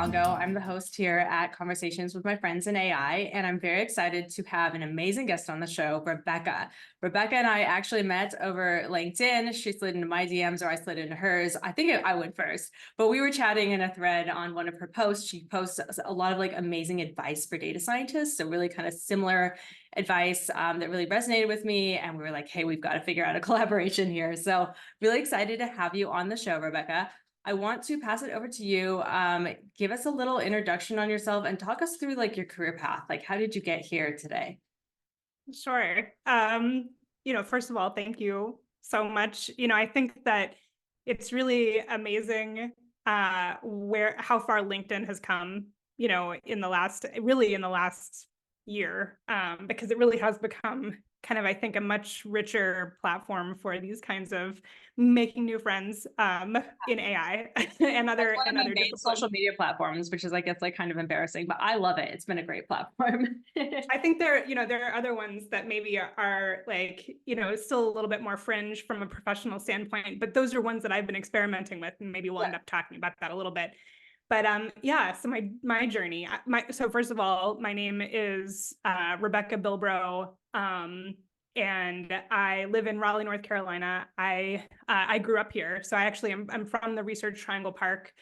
Hidalgo. I'm the host here at Conversations with My Friends in AI, and I'm very excited to have an amazing guest on the show, Rebecca. Rebecca and I actually met over LinkedIn. She slid into my DMs or I slid into hers. I think I went first, but we were chatting in a thread on one of her posts. She posts a lot of amazing advice for data scientists, so really kind of similar advice that really resonated with me. And we were like, hey, we've got to figure out a collaboration here. So really excited to have you on the show, Rebecca. I want to pass it over to you. Give us a little introduction on yourself and talk us through your career path. How did you get here today? Sure. First of all, thank you so much. I think that it's really amazing how far LinkedIn has come, in the last year, because it really has become kind of, I think, a much richer platform for these kinds of making new friends in AI and other disciplines. Social media platforms, which is it's kind of embarrassing, but I love it. It's been a great platform. I think there are other ones that maybe are still a little bit more fringe from a professional standpoint, but those are ones that I've been experimenting with, and maybe we'll end up talking about that a little bit. But so my journey. So first of all, my name is Rebecca Bilbro, and I live in Raleigh, North Carolina. I grew up here, so I'm from the Research Triangle Park.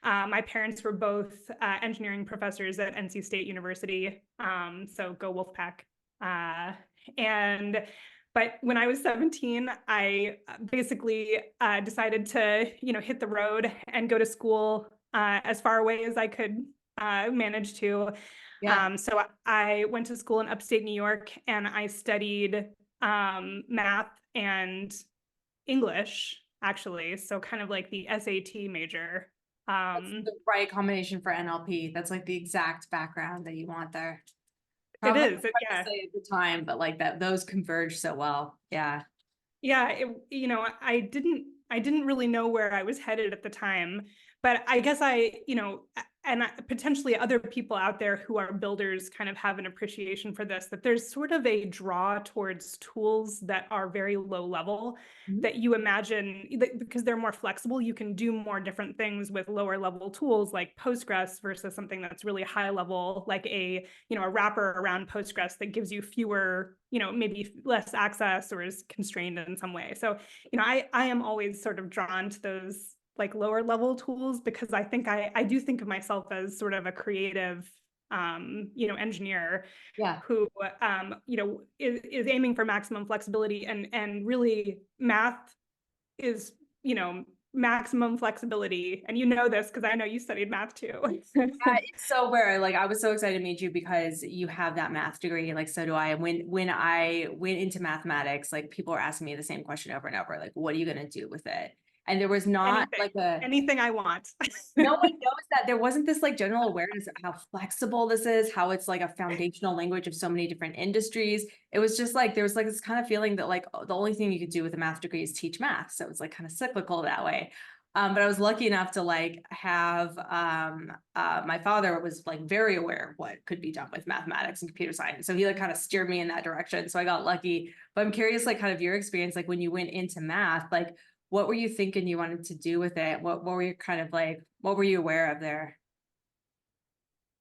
My parents were both engineering professors at NC State University, so go Wolfpack. But when I was 17, I basically decided to hit the road and go to school as far away as I could manage to. Yeah. So I went to school in upstate New York, and I studied math and English, actually. So kind of like the SAT major. That's the right combination for NLP. That's the exact background that you want there. Probably it is. Yeah. To say at the time, but those converge so well. Yeah. Yeah. I didn't really know where I was headed at the time, but I guess potentially other people out there who are builders kind of have an appreciation for this, that there's sort of a draw towards tools that are very low level, that you imagine, because they're more flexible, you can do more different things with lower level tools like Postgres versus something that's really high level, like a wrapper around Postgres that gives you fewer, maybe less access or is constrained in some way. So, I am always sort of drawn to those lower level tools, because I think I do think of myself as sort of a creative, engineer, who, is aiming for maximum flexibility, and really math is, maximum flexibility. And this because I know you studied math too. It's so rare. I was so excited to meet you because you have that math degree. So do I. And when I went into mathematics, people are asking me the same question over and over. What are you going to do with it? And there was not anything I want. No one knows that. There wasn't this general awareness of how flexible this is, how it's a foundational language of so many different industries. It was just there was this kind of feeling that the only thing you could do with a math degree is teach math. So it was kind of cyclical that way. But I was lucky enough to have my father was very aware of what could be done with mathematics and computer science. So he kind of steered me in that direction. So I got lucky. But I'm curious, kind of your experience, when you went into math, what were you thinking you wanted to do with it? What were you kind of what were you aware of there?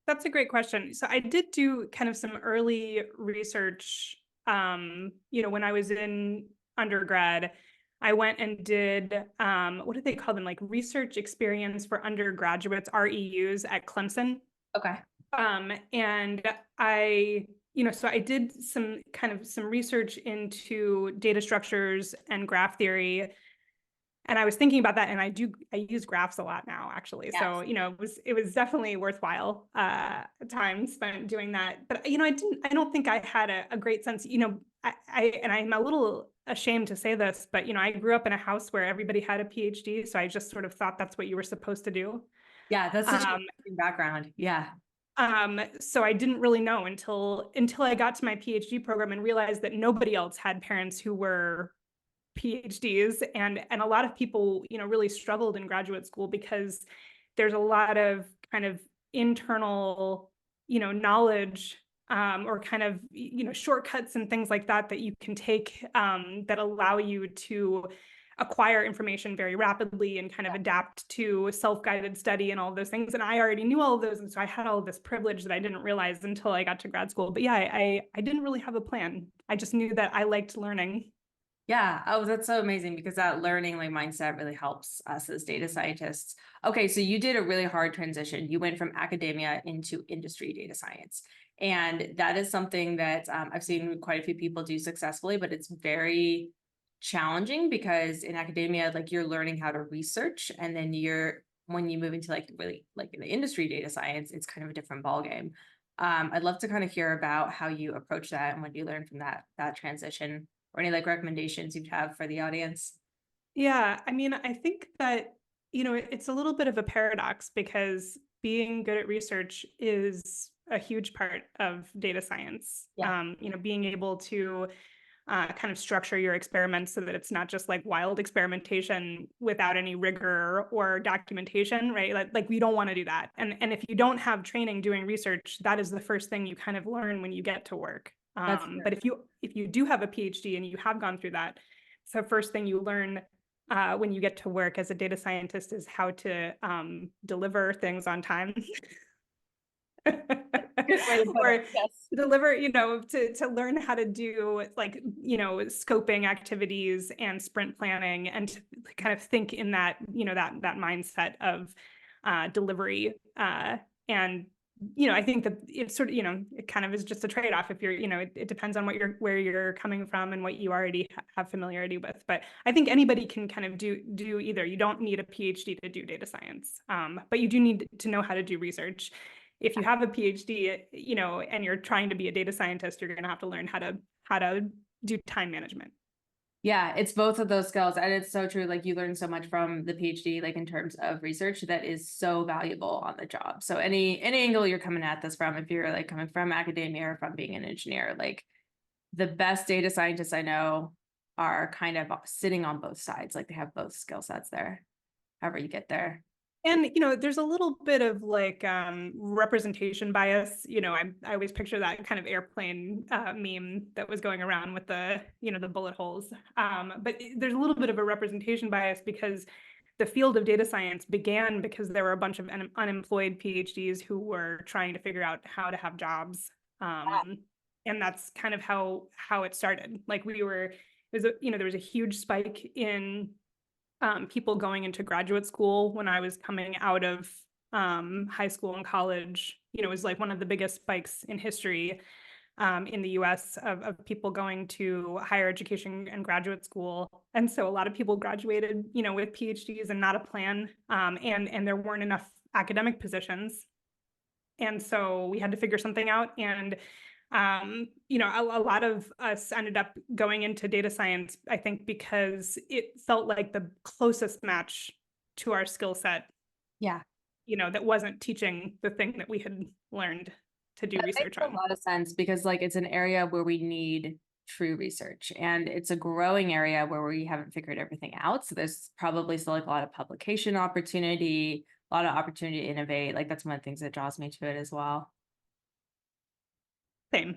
That's a great question. So I did do kind of some early research, when I was in undergrad. I went and did, what do they call them? Research experience for undergraduates, REUs at Clemson. Okay. And I, so I did some research into data structures and graph theory. And I was thinking about that, and I use graphs a lot now, actually. Yes. So, it was definitely worthwhile time spent doing that. But, I don't think I had a great sense, and I'm a little ashamed to say this, but, I grew up in a house where everybody had a PhD. So I just sort of thought that's what you were supposed to do. Yeah, that's such a background. Yeah. So I didn't really know until I got to my PhD program and realized that nobody else had parents who were PhDs, and a lot of people, really struggled in graduate school because there's a lot of kind of internal, knowledge, or kind of, shortcuts and things like that you can take, that allow you to acquire information very rapidly and kind of adapt to self-guided study and all of those things. And I already knew all of those. And so I had all of this privilege that I didn't realize until I got to grad school. But yeah, I didn't really have a plan. I just knew that I liked learning. Yeah. Oh, that's so amazing, because that learning like mindset really helps us as data scientists. Okay, so you did a really hard transition. You went from academia into industry data science. And that is something that I've seen quite a few people do successfully, but it's very challenging because in academia, like you're learning how to research, and then when you move into like really like in the industry data science, it's kind of a different ballgame. I'd love to kind of hear about how you approach that and what you learned from that transition, or any like recommendations you'd have for the audience. Yeah, I mean, I think that, it's a little bit of a paradox because being good at research is a huge part of data science. Yeah. Being able to kind of structure your experiments so that it's not just like wild experimentation without any rigor or documentation, right? Like we don't want to do that. And if you don't have training doing research, that is the first thing you kind of learn when you get to work. But if you do have a PhD and you have gone through that, so first thing you learn when you get to work as a data scientist is how to deliver things on time. Or deliver, to learn how to do like, scoping activities and sprint planning, and to kind of think in that, that mindset of delivery. And I think that it's sort of, it kind of is just a trade-off if you're, it depends on where you're coming from and what you already have familiarity with. But I think anybody can kind of do either. You don't need a PhD to do data science, but you do need to know how to do research. If you have a PhD, and you're trying to be a data scientist, you're going to have to learn how to do time management. Yeah, it's both of those skills. And it's so true. Like you learn so much from the PhD, like in terms of research, that is so valuable on the job. So any angle you're coming at this from, if you're like coming from academia or from being an engineer, like the best data scientists I know are kind of sitting on both sides. Like they have both skill sets there, however you get there. And, there's a little bit of like representation bias. I always picture that kind of airplane meme that was going around with the, the bullet holes. But there's a little bit of a representation bias because the field of data science began because there were a bunch of unemployed PhDs who were trying to figure out how to have jobs. And that's kind of how it started. Like there was a huge spike in people going into graduate school when I was coming out of high school and college. It was like one of the biggest spikes in history in the US of people going to higher education and graduate school. And so a lot of people graduated, with PhDs and not a plan. And there weren't enough academic positions. And so we had to figure something out. And a lot of us ended up going into data science, I think, because it felt like the closest match to our skill set. Yeah. That wasn't teaching the thing that we had learned to do research on. Makes a lot of sense, because like it's an area where we need true research, and it's a growing area where we haven't figured everything out. So there's probably still like a lot of publication opportunity, a lot of opportunity to innovate. Like that's one of the things that draws me to it as well. Same.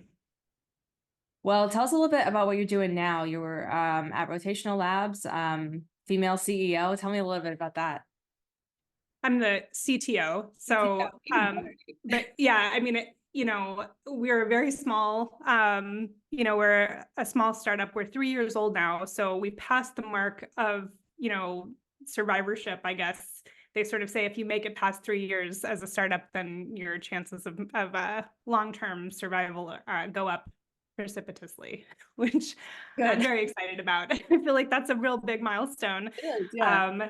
Well, tell us a little bit about what you're doing now. You were at Rotational Labs, female CEO. Tell me a little bit about that. I'm the CTO. So, but yeah, I mean, we're very small. We're a small startup. We're 3 years old now. So we passed the mark of, survivorship, I guess. They sort of say if you make it past 3 years as a startup, then your chances of long-term survival go up precipitously, which I'm very excited about. I feel like that's a real big milestone. It is, yeah.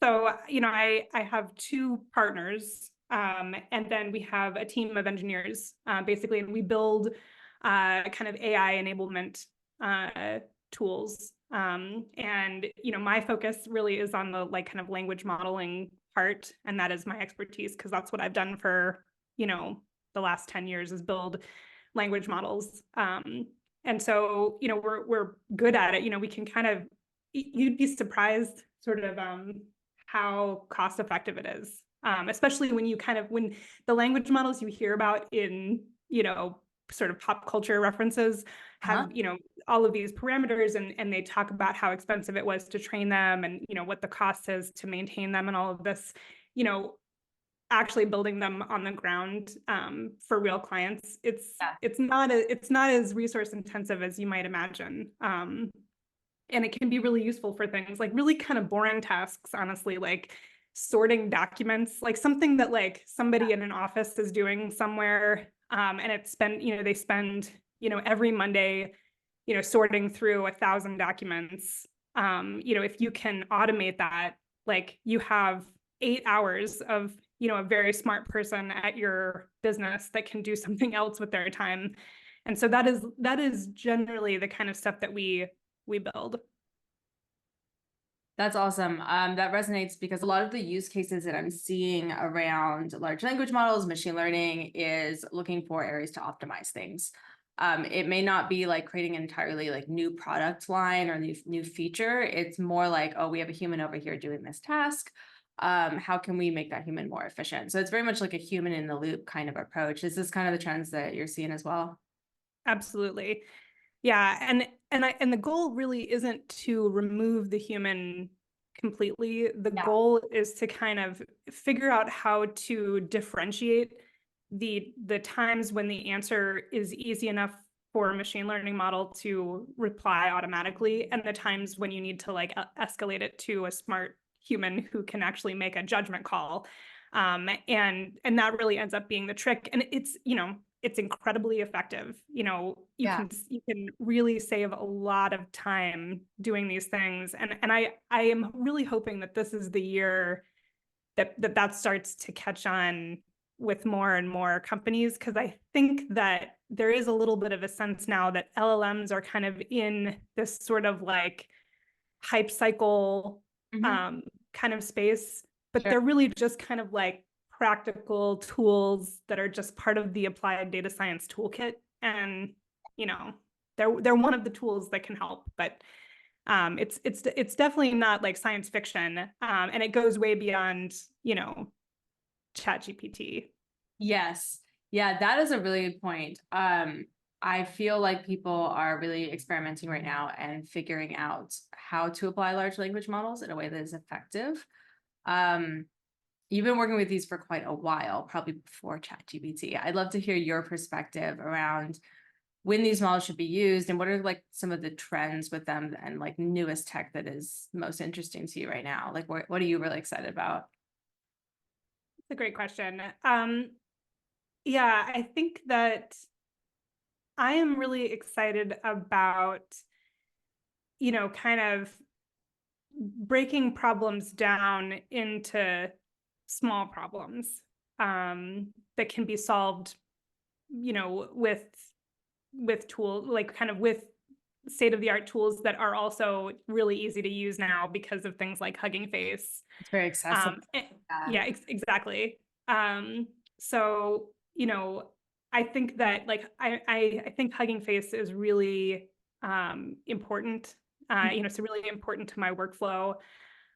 So, I have 2 partners, and then we have a team of engineers, basically, and we build kind of AI enablement tools. And, my focus really is on the like kind of language modeling part, and that is my expertise because that's what I've done for, the last 10 years is build language models. And so, we're good at it. We can kind of, you'd be surprised sort of how cost effective it is, especially when the language models you hear about in, sort of pop culture references have, all of these parameters, and they talk about how expensive it was to train them, and, what the cost is to maintain them, and all of this, actually building them on the ground for real clients. It's not as resource intensive as you might imagine. And it can be really useful for things like really kind of boring tasks, honestly, like sorting documents, like something that like somebody in an office is doing somewhere, and they spend, every Monday, sorting through 1,000 documents. If you can automate that, like you have 8 hours of, a very smart person at your business that can do something else with their time. And so that is generally the kind of stuff that we build. That's awesome. That resonates because a lot of the use cases that I'm seeing around large language models, machine learning, is looking for areas to optimize things. It may not be like creating an entirely like new product line or new feature. It's more like, oh, we have a human over here doing this task. How can we make that human more efficient? So it's very much like a human in the loop kind of approach. Is this kind of the trends that you're seeing as well? Absolutely. Yeah. And the goal really isn't to remove the human completely. The goal is to kind of figure out how to differentiate the times when the answer is easy enough for a machine learning model to reply automatically, and the times when you need to like escalate it to a smart human who can actually make a judgment call. And that really ends up being the trick. And it's, it's incredibly effective. You can really save a lot of time doing these things. And I am really hoping that this is the year that starts to catch on with more and more companies, because I think that there is a little bit of a sense now that LLMs are kind of in this sort of like hype cycle kind of space, but they're really just kind of like practical tools that are just part of the applied data science toolkit. And, they're one of the tools that can help, but it's definitely not like science fiction. And it goes way beyond, ChatGPT. Yes. Yeah, that is a really good point. I feel like people are really experimenting right now and figuring out how to apply large language models in a way that is effective. You've been working with these for quite a while, probably before ChatGPT. I'd love to hear your perspective around when these models should be used and what are like some of the trends with them and like newest tech that is most interesting to you right now. Like what are you really excited about? It's a great question. Yeah, I think that I am really excited about, kind of breaking problems down into small problems that can be solved, with tools, like kind of with state-of-the-art tools that are also really easy to use now because of things like Hugging Face. It's very accessible. Yeah, exactly. So, I think that like I think Hugging Face is really important. It's really important to my workflow.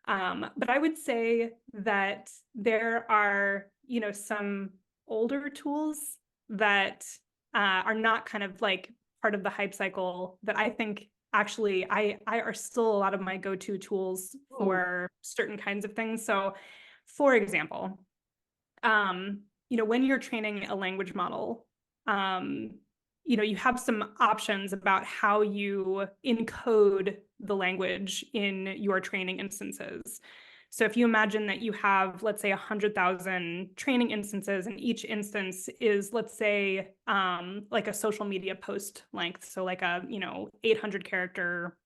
But I would say that there are, some older tools that are not kind of like part of the hype cycle that I think actually I are still a lot of my go-to tools for certain kinds of things. So, for example, when you're training a language model, you have some options about how you encode the language in your training instances. So if you imagine that you have, let's say, 100,000 training instances, and each instance is, let's say, like a social media post length, so like a 800 character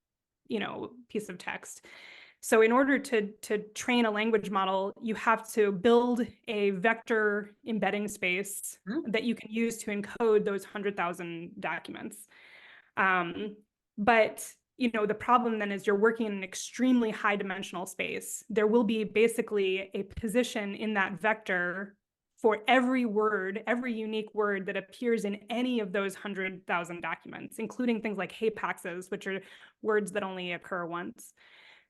piece of text. So in order to train a language model, you have to build a vector embedding space that you can use to encode those 100,000 documents. But the problem then is you're working in an extremely high dimensional space. There will be basically a position in that vector for every word, every unique word that appears in any of those 100,000 documents, including things like hapaxes, which are words that only occur once.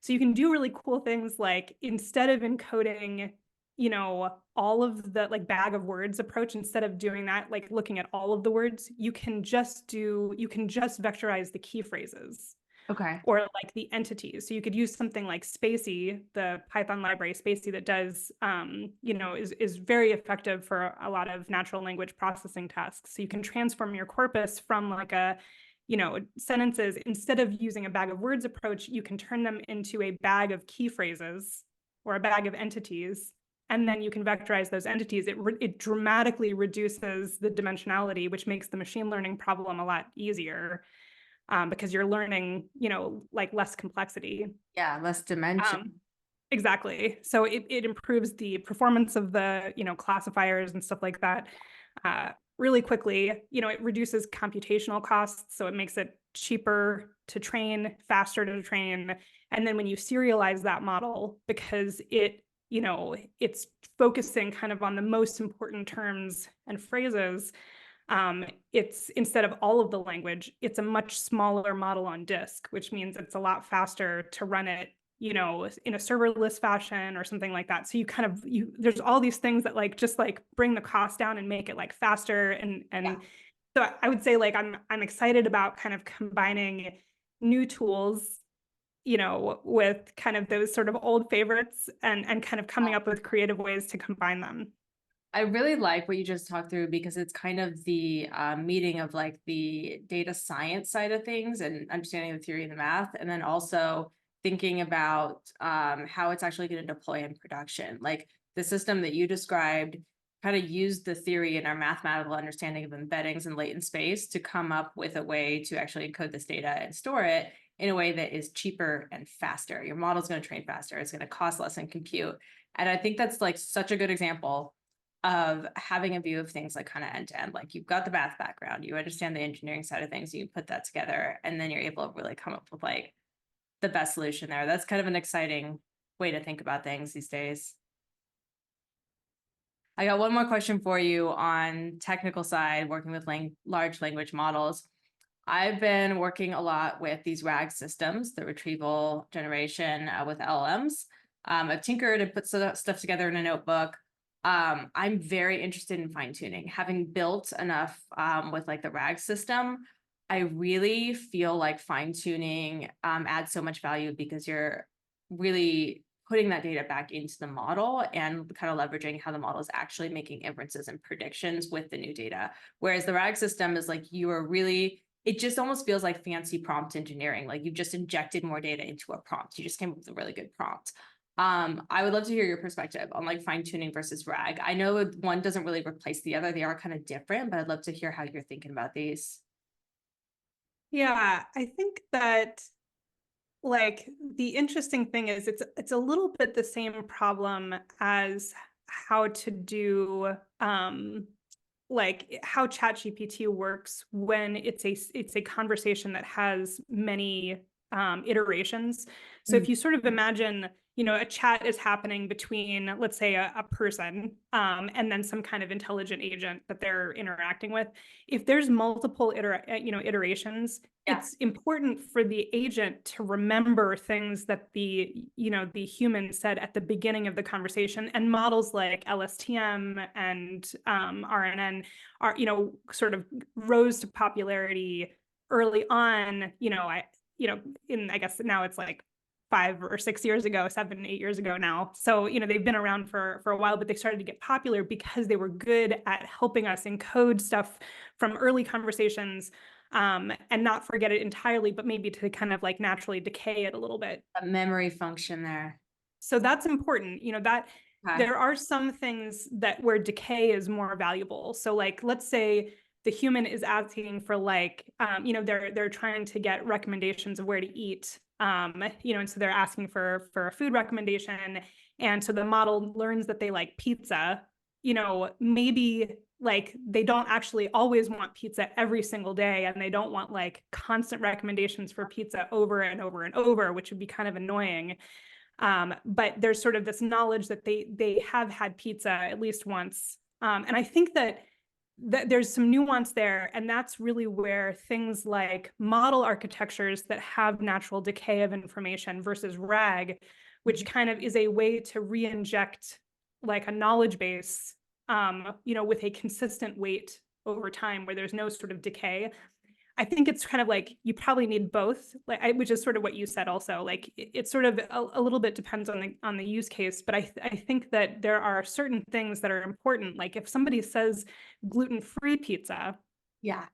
So you can do really cool things like, instead of encoding all of the like bag of words approach, instead of doing that, like looking at all of the words, you can just vectorize the key phrases Okay. or like the entities. So you could use something like Spacey, the Python library Spacey that does, is very effective for a lot of natural language processing tasks. So you can transform your corpus from like sentences. Instead of using a bag of words approach, you can turn them into a bag of key phrases or a bag of entities. And then you can vectorize those entities. It dramatically reduces the dimensionality, which makes the machine learning problem a lot easier. Because you're learning, like less complexity. Yeah, less dimension. Exactly. So it improves the performance of the, classifiers and stuff like that really quickly. It reduces computational costs, so it makes it cheaper to train, faster to train. And then when you serialize that model, because it's focusing kind of on the most important terms and phrases, it's, instead of all of the language, it's a much smaller model on disk, which means it's a lot faster to run it, in a serverless fashion or something like that. So there's all these things that like just like bring the cost down and make it like faster. So I would say like I'm excited about kind of combining new tools, with kind of those sort of old favorites and kind of coming up with creative ways to combine them. I really like what you just talked through because it's kind of the meeting of like the data science side of things and understanding the theory and the math, and then also thinking about how it's actually going to deploy in production. Like the system that you described kind of used the theory and our mathematical understanding of embeddings and latent space to come up with a way to actually encode this data and store it in a way that is cheaper and faster. Your model's going to train faster. It's going to cost less in compute. And I think that's like such a good example of having a view of things like kind of end to end. Like you've got the math background, you understand the engineering side of things, you put that together, and then you're able to really come up with like the best solution there. That's kind of an exciting way to think about things these days. I got one more question for you on technical side, working with large language models. I've been working a lot with these RAG systems, the retrieval generation with LLMs. I've tinkered and put stuff together in a notebook. I'm very interested in fine tuning. Having built enough with like the RAG system, I really feel like fine tuning adds so much value because you're really putting that data back into the model and kind of leveraging how the model is actually making inferences and predictions with the new data. Whereas the RAG system is like you are really, it just almost feels like fancy prompt engineering. Like you just injected more data into a prompt. You just came up with a really good prompt. I would love to hear your perspective on like fine tuning versus RAG. I know one doesn't really replace the other. They are kind of different, but I'd love to hear how you're thinking about these. Yeah, I think that like the interesting thing is it's a little bit the same problem as how to do like how ChatGPT works when it's a conversation that has many iterations. So if you sort of imagine, a chat is happening between, let's say, a person and then some kind of intelligent agent that they're interacting with. If there's multiple iterations, it's important for the agent to remember things that the human said at the beginning of the conversation. And models like LSTM and RNN are, sort of rose to popularity early on. I guess now it's like 5 or 6 years ago, 7, 8 years ago now. So, they've been around for a while, but they started to get popular because they were good at helping us encode stuff from early conversations and not forget it entirely, but maybe to kind of like naturally decay it a little bit. A memory function there. So that's important, that there are some things where decay is more valuable. So like, let's say the human is asking for like, they're trying to get recommendations of where to eat. And so they're asking for a food recommendation. And so the model learns that they like pizza, maybe like they don't actually always want pizza every single day. And they don't want like constant recommendations for pizza over and over and over, which would be kind of annoying. But there's sort of this knowledge that they have had pizza at least once. And I think that there's some nuance there, and that's really where things like model architectures that have natural decay of information versus RAG, which kind of is a way to re-inject like a knowledge base, with a consistent weight over time where there's no sort of decay. I think it's kind of like you probably need both, which is sort of what you said also. Like it sort of a little bit depends on the use case, but I think that there are certain things that are important. Like if somebody says gluten-free pizza, Yeah.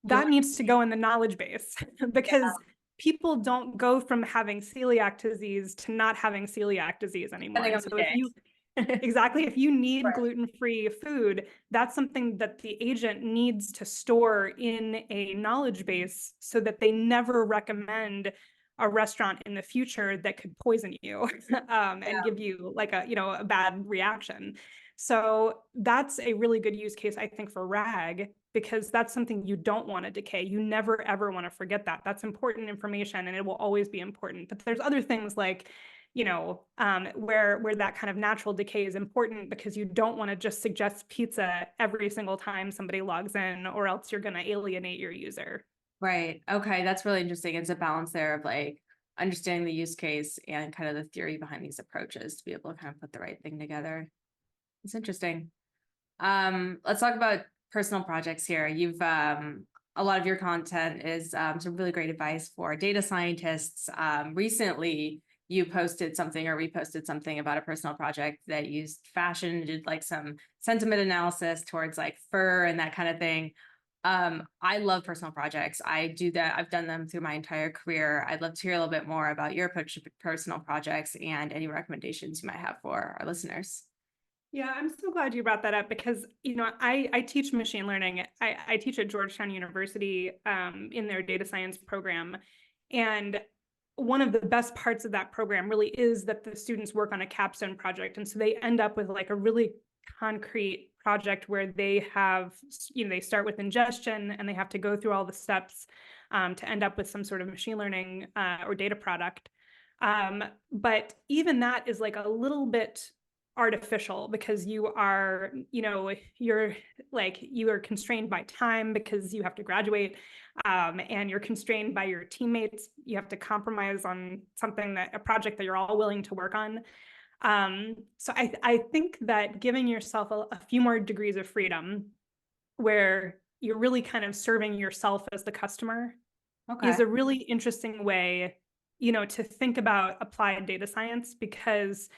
that needs to go in the knowledge base because people don't go from having celiac disease to not having celiac disease anymore. And so if you exactly, if you need gluten-free food, that's something that the agent needs to store in a knowledge base so that they never recommend a restaurant in the future that could poison you and give you like a bad reaction. So that's a really good use case, I think, for RAG, because that's something you don't want to decay. You never, ever want to forget that. That's important information and it will always be important. But there's other things like, where that kind of natural decay is important because you don't want to just suggest pizza every single time somebody logs in, or else you're going to alienate your user. Right. Okay. That's really interesting. It's a balance there of like understanding the use case and kind of the theory behind these approaches to be able to kind of put the right thing together. It's interesting. Let's talk about personal projects here. You've a lot of your content is some really great advice for data scientists. Recently, you posted something or reposted something about a personal project that used fashion, did like some sentiment analysis towards like fur and that kind of thing. I love personal projects. I do that. I've done them through my entire career. I'd love to hear a little bit more about your approach to personal projects and any recommendations you might have for our listeners. Yeah, I'm so glad you brought that up because, I teach machine learning. I teach at Georgetown University in their data science program. And one of the best parts of that program really is that the students work on a capstone project. And so they end up with like a really concrete project where they have, they start with ingestion and they have to go through all the steps to end up with some sort of machine learning or data product. But even that is like a little bit artificial because you are constrained by time because you have to graduate, and you're constrained by your teammates. You have to compromise on a project that you're all willing to work on. So I think that giving yourself a few more degrees of freedom where you're really kind of serving yourself as the customer is a really interesting way, to think about applied data science because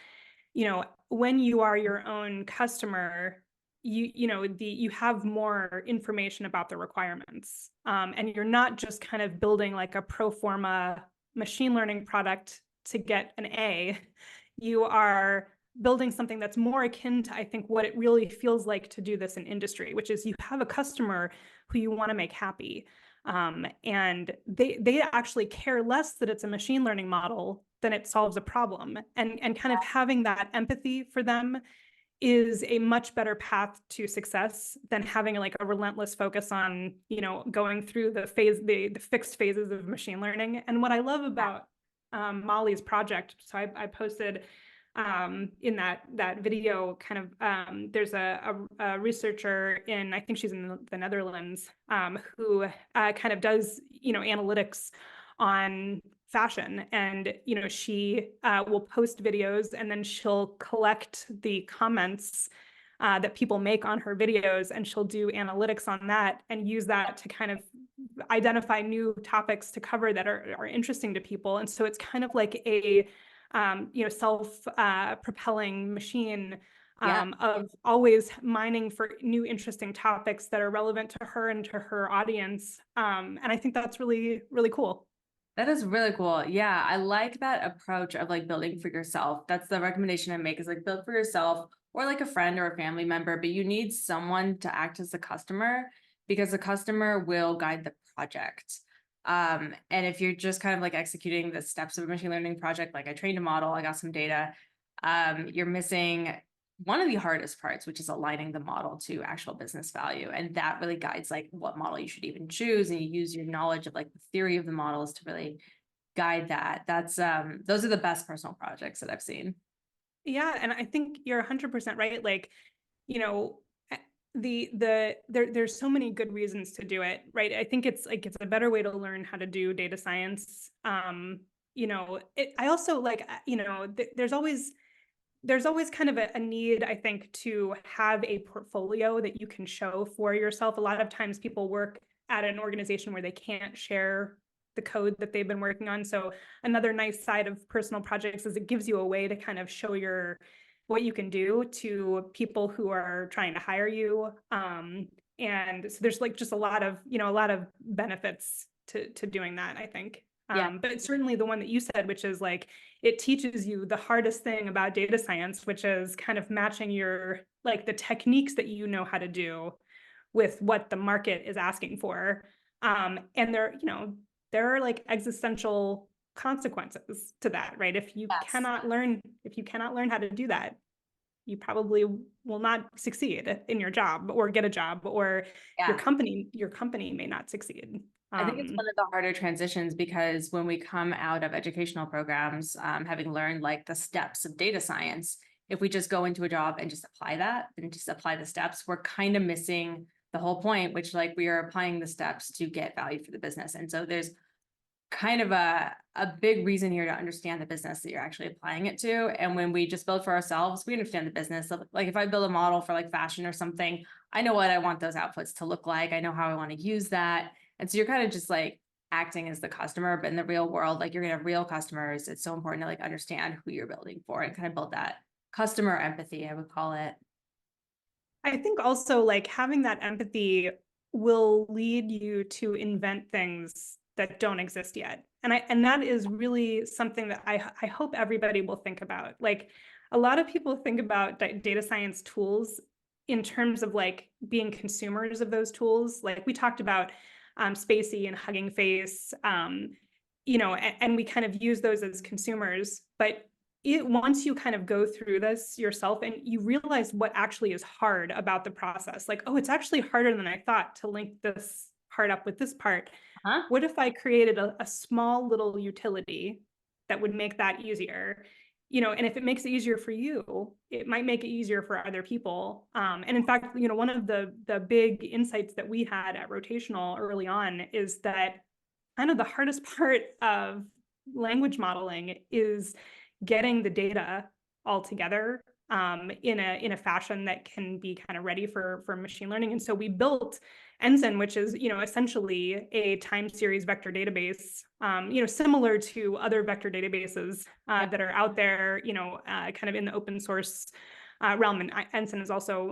when you are your own customer, you have more information about the requirements, and you're not just kind of building like a pro forma machine learning product to get an A. You are building something that's more akin to, I think, what it really feels like to do this in industry, which is you have a customer who you want to make happy. And they actually care less that it's a machine learning model than it solves a problem. And kind of having that empathy for them is a much better path to success than having like a relentless focus on, going through the fixed phases of machine learning. And what I love about Molly's project, so I posted in that video kind of, there's a researcher I think she's in the Netherlands, who kind of does, analytics on fashion. And, she will post videos and then she'll collect the comments that people make on her videos, and she'll do analytics on that and use that to kind of identify new topics to cover that are interesting to people. And so it's kind of like a self-propelling machine of always mining for new interesting topics that are relevant to her and to her audience. And I think that's really, really cool. That is really cool. Yeah, I like that approach of like building for yourself. That's the recommendation I make, is like build for yourself or like a friend or a family member, but you need someone to act as a customer because the customer will guide the project. And if you're just kind of like executing the steps of a machine learning project, like I trained a model, I got some data, you're missing one of the hardest parts, which is aligning the model to actual business value. And that really guides like what model you should even choose. And you use your knowledge of like the theory of the models to really guide that. That's those are the best personal projects that I've seen. Yeah, and I think you're 100% right. Like, there's so many good reasons to do it, right? I think it's a better way to learn how to do data science. I also like, there's always there's always kind of a need, I think, to have a portfolio that you can show for yourself. A lot of times people work at an organization where they can't share the code that they've been working on. So another nice side of personal projects is it gives you a way to kind of show what you can do to people who are trying to hire you. And so there's like just a lot of benefits to doing that, I think. Yeah. But it's certainly the one that you said, which is like, it teaches you the hardest thing about data science, which is kind of matching the techniques that you know how to do with what the market is asking for. And there are like existential consequences to that, right? If you Yes. cannot learn how to do that, you probably will not succeed in your job or get a job, or Yeah. your company may not succeed. I think it's one of the harder transitions because when we come out of educational programs, having learned like the steps of data science, if we just go into a job and just apply that and just apply the steps, we're kind of missing the whole point, which like we are applying the steps to get value for the business. And so there's kind of a big reason here to understand the business that you're actually applying it to. And when we just build for ourselves, we understand the business. So like if I build a model for like fashion or something, I know what I want those outputs to look like. I know how I want to use that. And so you're kind of just like acting as the customer, but in the real world, like you're gonna have real customers. It's so important to like understand who you're building for and kind of build that customer empathy, I would call it. I think also like having that empathy will lead you to invent things that don't exist yet. And that is really something that I hope everybody will think about. Like a lot of people think about data science tools in terms of like being consumers of those tools. Like we talked about Spacey and Hugging Face, and we kind of use those as consumers, but once you kind of go through this yourself and you realize what actually is hard about the process, like, oh, it's actually harder than I thought to link this part up with this part. Huh? What if I created a small little utility that would make that easier? And if it makes it easier for you, it might make it easier for other people. And in fact, one of the big insights that we had at Rotational early on is that kind of the hardest part of language modeling is getting the data all together in a fashion that can be kind of ready for machine learning. And so we built Ensign, which is essentially a time series vector database, similar to other vector databases that are out there, kind of in the open source realm. And Ensign is also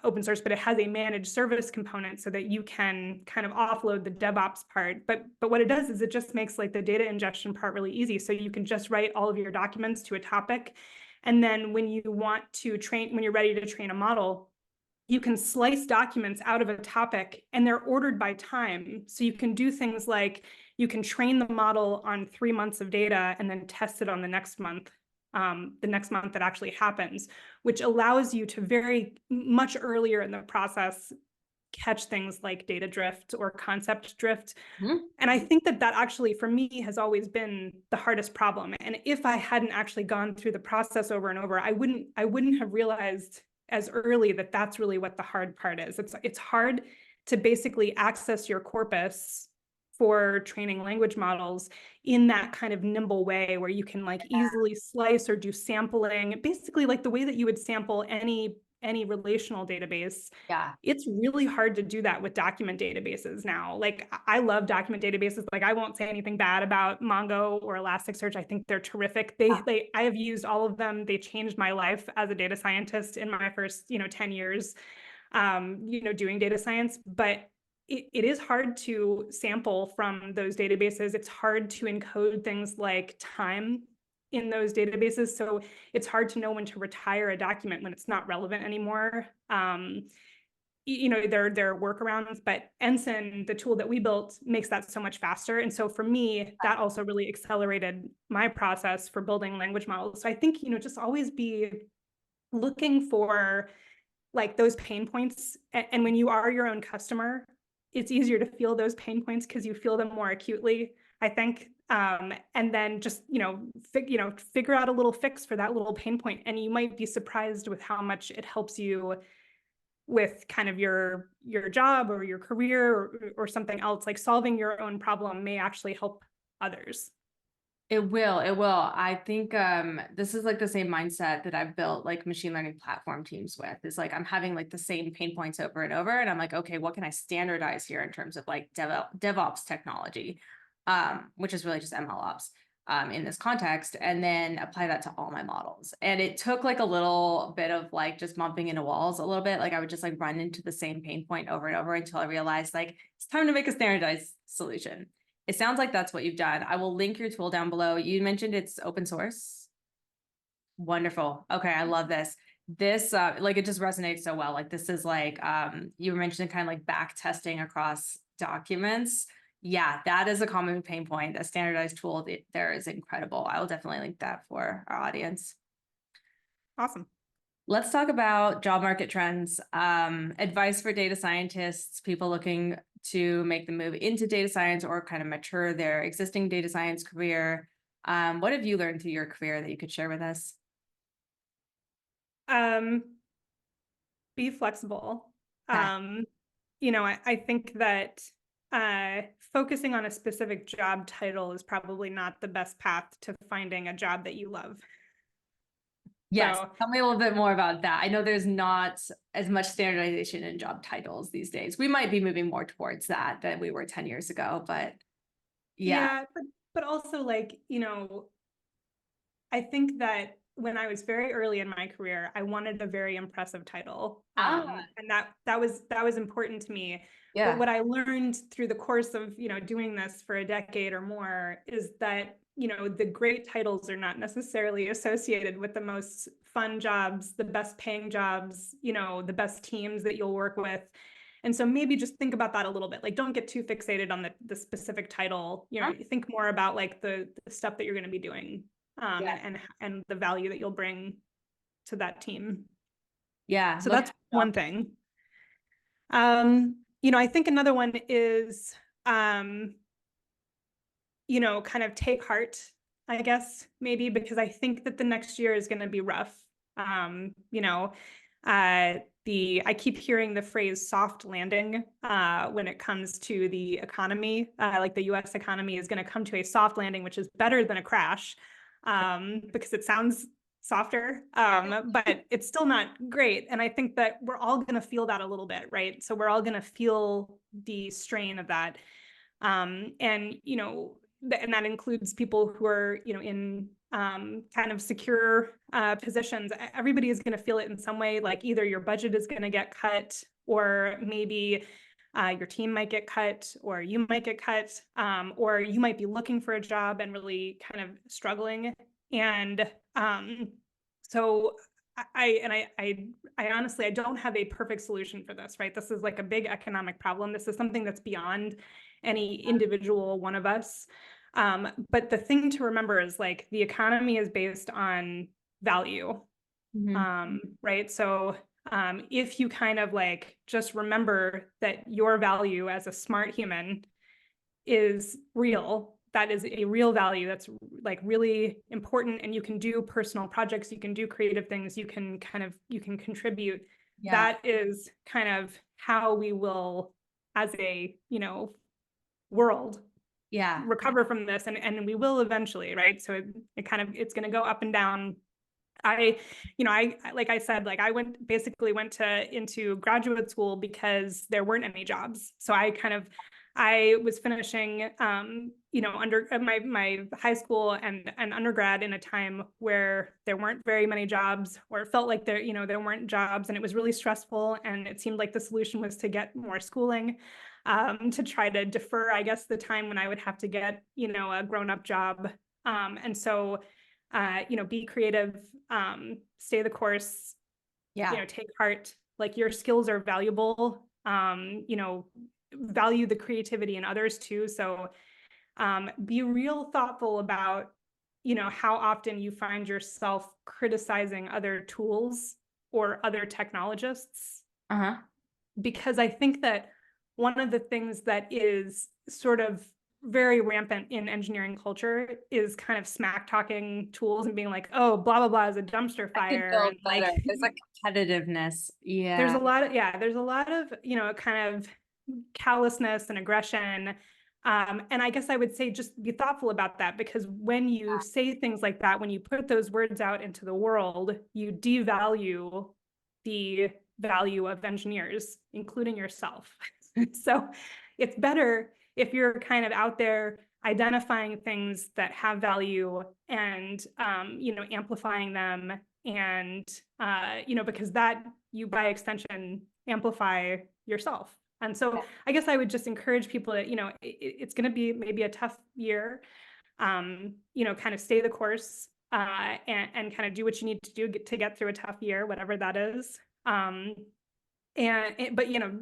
open source, but it has a managed service component so that you can kind of offload the DevOps part. But what it does is it just makes like the data ingestion part really easy. So you can just write all of your documents to a topic. And then when you're ready to train a model, you can slice documents out of a topic and they're ordered by time. So you can do things like you can train the model on 3 months of data and then test it on the next month that actually happens, which allows you to very much earlier in the process catch things like data drift or concept drift. Mm-hmm. And I think that actually for me has always been the hardest problem. And if I hadn't actually gone through the process over and over, I wouldn't have realized as early that that's really what the hard part is. It's hard to basically access your corpus for training language models in that kind of nimble way where you can like easily slice or do sampling, basically like the way that you would sample any relational database. Yeah. It's really hard to do that with document databases now. Like I love document databases. Like I won't say anything bad about Mongo or Elasticsearch. I think they're terrific. I have used all of them. They changed my life as a data scientist in my first, 10 years, doing data science. But it is hard to sample from those databases. It's hard to encode things like time in those databases. So it's hard to know when to retire a document when it's not relevant anymore. There are workarounds, but Ensign, the tool that we built, makes that so much faster. And so for me, that also really accelerated my process for building language models. So I think, just always be looking for like those pain points. And when you are your own customer, it's easier to feel those pain points because you feel them more acutely, I think. And then just, figure out a little fix for that little pain point. And you might be surprised with how much it helps you with kind of your job or your career or something else. Like solving your own problem may actually help others. It will, it will. I think this is like the same mindset that I've built like machine learning platform teams with. Is like I'm having like the same pain points over and over, and I'm like, okay, what can I standardize here in terms of like DevOps technology, which is really just ML ops in this context, and then apply that to all my models. And it took like a little bit of like just bumping into walls a little bit. Like I would just like run into the same pain point over and over until I realized like it's time to make a standardized solution. It sounds like that's what you've done. I will link your tool down below. You mentioned it's open source. Wonderful. Okay, I love this. This like it just resonates so well. Like this is like you were mentioning kind of like back testing across documents. Yeah, that is a common pain point. A standardized tool there is incredible. I will definitely link that for our audience. Awesome. Let's talk about job market trends. Advice for data scientists, people looking to make the move into data science or kind of mature their existing data science career. What have you learned through your career that you could share with us? Be flexible. Okay. I think that focusing on a specific job title is probably not the best path to finding a job that you love. Yes, So tell me a little bit more about that. I know there's not as much standardization in job titles these days. We might be moving more towards that than we were 10 years ago, but yeah. yeah, but also like, I think that when I was very early in my career, I wanted a very impressive title. And that was important to me. But Yeah. what I learned through the course of, doing this for a decade or more is that, the great titles are not necessarily associated with the most fun jobs, the best paying jobs, the best teams that you'll work with. And so maybe just think about that a little bit. Like, don't get too fixated on the specific title. Think more about like the stuff that you're going to be doing, Yeah. and the value that you'll bring to that team. Yeah. So that's one thing. I think another one is, kind of take heart, I guess, maybe, because I think that the next year is going to be rough. I keep hearing the phrase soft landing when it comes to the economy. Like the US economy is going to come to a soft landing, which is better than a crash, because it sounds softer, but it's still not great. And I think that we're all going to feel that a little bit, right? So we're all going to feel the strain of that. And that includes people who are, in kind of secure positions. Everybody is going to feel it in some way. Like either your budget is going to get cut, or maybe your team might get cut, or you might get cut, or you might be looking for a job and really kind of struggling. And so I honestly, I don't have a perfect solution for this, right? This is like a big economic problem. This is something that's beyond any individual one of us. But the thing to remember is like the economy is based on value, right? So if you kind of like just remember that your value as a smart human is real, that is a real value that's like really important, and you can do personal projects, you can do creative things, you can contribute. That is kind of how we will, as a world, recover from this, and we will eventually, right? So it's going to go up and down. I like I said, like I went into graduate school because there weren't any jobs. So I was finishing under my high school and undergrad in a time where there weren't very many jobs, or it felt like there weren't jobs, and it was really stressful, and it seemed like the solution was to get more schooling, to try to defer, I guess, the time when I would have to get a grown-up job. And so be creative, stay the course, take heart, like your skills are valuable, value the creativity in others too. So be real thoughtful about, how often you find yourself criticizing other tools or other technologists. Because I think that one of the things that is sort of very rampant in engineering culture is kind of smack talking tools and being like, oh, blah, blah, blah is a dumpster fire. And like, there's like competitiveness. There's a lot of, kind of callousness and aggression. And I guess I would say just be thoughtful about that, because when you say things like that, when you put those words out into the world, you devalue the value of engineers, including yourself. So it's better if you're kind of out there identifying things that have value and, amplifying them, and, because that, you by extension amplify yourself. And so I guess I would just encourage people that, it's going to be maybe a tough year, kind of stay the course, and kind of do what you need to do to get through a tough year, whatever that is. But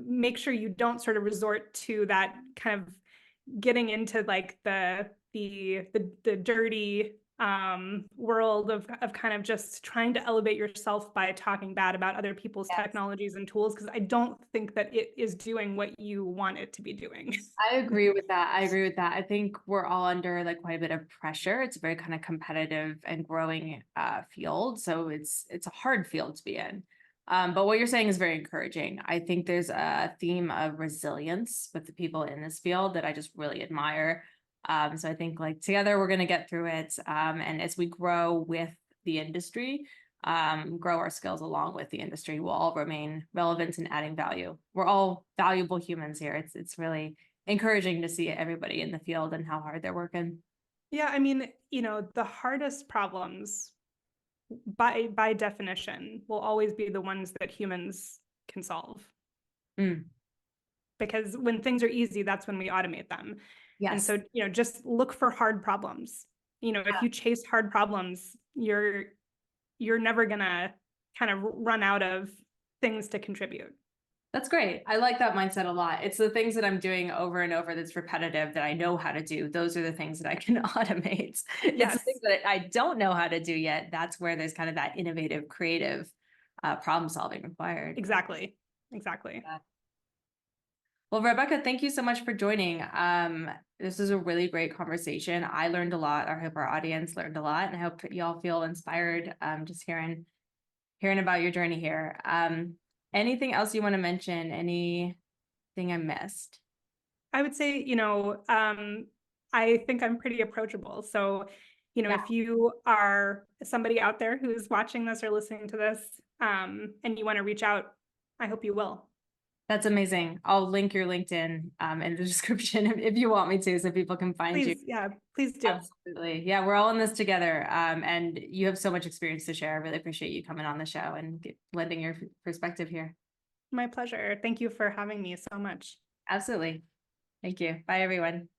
make sure you don't sort of resort to that kind of getting into like the dirty world of kind of just trying to elevate yourself by talking bad about other people's technologies and tools, because I don't think that it is doing what you want it to be doing. I agree with that. I think we're all under like quite a bit of pressure. It's a very kind of competitive and growing field. So it's a hard field to be in. But what you're saying is very encouraging. I think there's a theme of resilience with the people in this field that I just really admire. So I think like together we're going to get through it. And as we grow with the industry, grow our skills along with the industry, we'll all remain relevant and adding value. We're all valuable humans here. It's really encouraging to see everybody in the field and how hard they're working. Yeah, I mean, the hardest problems by definition will always be the ones that humans can solve. Because when things are easy, that's when we automate them. Yes. And so, just look for hard problems. If you chase hard problems, you're never gonna kind of run out of things to contribute. That's great. I like that mindset a lot. It's the things that I'm doing over and over that's repetitive that I know how to do. Those are the things that I can automate. It's the things that I don't know how to do yet. That's where there's kind of that innovative, creative problem solving required. Exactly. Well, Rebecca, thank you so much for joining. This is a really great conversation. I learned a lot. I hope our audience learned a lot, and I hope you all feel inspired just hearing about your journey here. Anything else you want to mention? Anything I missed? I would say, I think I'm pretty approachable. So, if you are somebody out there who's watching this or listening to this, and you want to reach out, I hope you will. That's amazing. I'll link your LinkedIn in the description if you want me to, so people can find you. Yeah, please do. Absolutely. Yeah, we're all in this together. And you have so much experience to share. I really appreciate you coming on the show and lending your perspective here. My pleasure. Thank you for having me so much. Absolutely. Thank you. Bye, everyone.